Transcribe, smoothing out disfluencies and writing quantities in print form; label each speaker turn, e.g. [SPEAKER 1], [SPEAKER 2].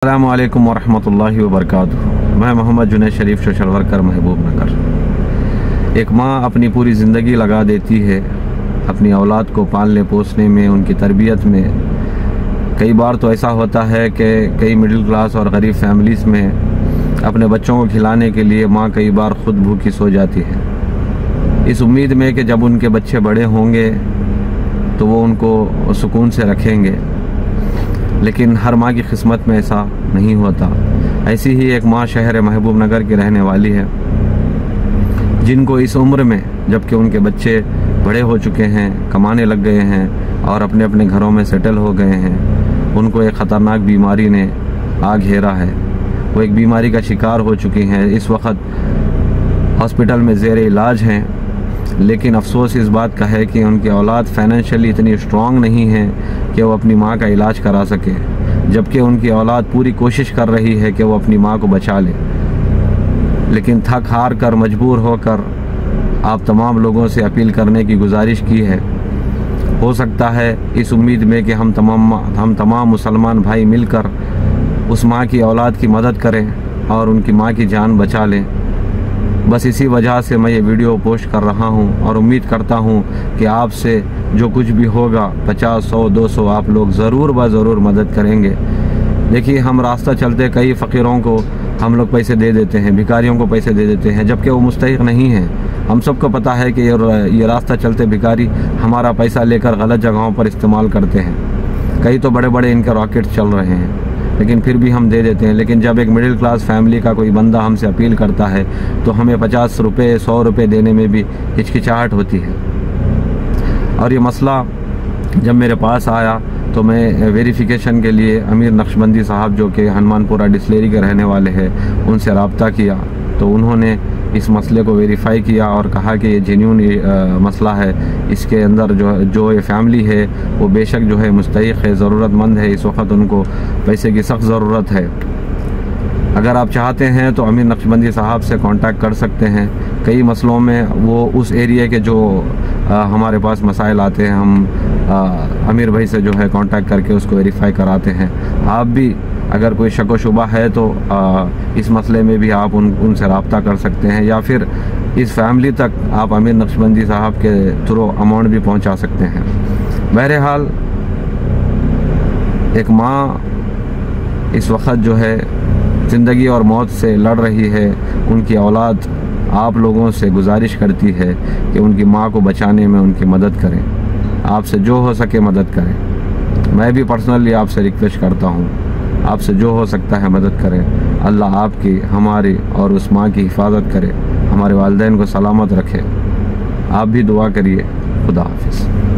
[SPEAKER 1] अस्सलामुअलैकुम वरहमतुल्लाहि वबरकातुहू। मैं मोहम्मद जुनैद शरीफ, सोशल वर्कर, महबूब नगर। एक माँ अपनी पूरी ज़िंदगी लगा देती है अपनी औलाद को पालने पोसने में, उनकी तरबियत में। कई बार तो ऐसा होता है कि कई मिडिल क्लास और गरीब फैमिलीज़ में अपने बच्चों को खिलाने के लिए माँ कई बार ख़ुद भूखी सो जाती है, इस उम्मीद में कि जब उनके बच्चे बड़े होंगे तो वो उनको सुकून से रखेंगे। लेकिन हर माँ की किस्मत में ऐसा नहीं होता। ऐसी ही एक माँ शहर महबूब नगर की रहने वाली है, जिनको इस उम्र में, जबकि उनके बच्चे बड़े हो चुके हैं, कमाने लग गए हैं और अपने अपने घरों में सेटल हो गए हैं, उनको एक ख़तरनाक बीमारी ने आ घेरा है। वो एक बीमारी का शिकार हो चुकी हैं, इस वक्त हॉस्पिटल में ज़ेर इलाज हैं। लेकिन अफसोस इस बात का है कि उनकी औलाद फाइनेंशियली इतनी स्ट्रॉन्ग नहीं है कि वो अपनी माँ का इलाज करा सके, जबकि उनकी औलाद पूरी कोशिश कर रही है कि वो अपनी माँ को बचा ले। लेकिन थक हार कर, मजबूर होकर आप तमाम लोगों से अपील करने की गुजारिश की है। हो सकता है इस उम्मीद में कि हम तमाम मुसलमान भाई मिलकर उस माँ की औलाद की मदद करें और उनकी माँ की जान बचा लें। बस इसी वजह से मैं ये वीडियो पोस्ट कर रहा हूँ और उम्मीद करता हूँ कि आपसे जो कुछ भी होगा 50, 100, 200 आप लोग ज़रूर ज़रूर मदद करेंगे। देखिए, हम रास्ता चलते कई फ़कीरों को हम लोग पैसे दे देते हैं, भिखारियों को पैसे दे देते हैं, जबकि वो मुस्तहिक नहीं हैं। हम सबको पता है कि ये रास्ता चलते भिखारी हमारा पैसा लेकर गलत जगहों पर इस्तेमाल करते हैं। कई तो बड़े बड़े इनके रॉकेट चल रहे हैं, लेकिन फिर भी हम दे देते हैं। लेकिन जब एक मिडिल क्लास फैमिली का कोई बंदा हमसे अपील करता है तो हमें 50 रुपये, 100 रुपये देने में भी हिचकिचाहट होती है। और ये मसला जब मेरे पास आया तो मैं वेरिफिकेशन के लिए अमीर नक्शबंदी साहब, जो कि हनुमानपुरा डिस्लेरी के रहने वाले हैं, उनसे रब्ता किया तो उन्होंने इस मसले को वेरीफाई किया और कहा कि ये जेन्युइन मसला है। इसके अंदर जो ये फैमिली है वो बेशक जो है मुस्तहिक है, ज़रूरतमंद है, इस वक्त उनको पैसे की सख्त ज़रूरत है। अगर आप चाहते हैं तो अमीर नक्शबंदी साहब से कांटेक्ट कर सकते हैं। कई मसलों में वो उस एरिया के जो हमारे पास मसाइल आते हैं, हम अमीर भाई से जो है कांटेक्ट करके उसको वेरीफाई कराते हैं। आप भी अगर कोई शक व शुबा है तो इस मसले में भी आप उनसे रब्ता कर सकते हैं, या फिर इस फैमिली तक आप अमीर नक्शबंदी साहब के थ्रू अमाउंट भी पहुंचा सकते हैं। बहरहाल, एक माँ इस वक्त जो है ज़िंदगी और मौत से लड़ रही है। उनकी औलाद आप लोगों से गुजारिश करती है कि उनकी माँ को बचाने में उनकी मदद करें। आपसे जो हो सके मदद करें। मैं भी पर्सनली आपसे रिक्वेस्ट करता हूँ, आपसे जो हो सकता है मदद करें। अल्लाह आपकी, हमारी और उस माँ की हिफाजत करे, हमारे वालिदैन को सलामत रखे। आप भी दुआ करिए। खुदा हाफिज़।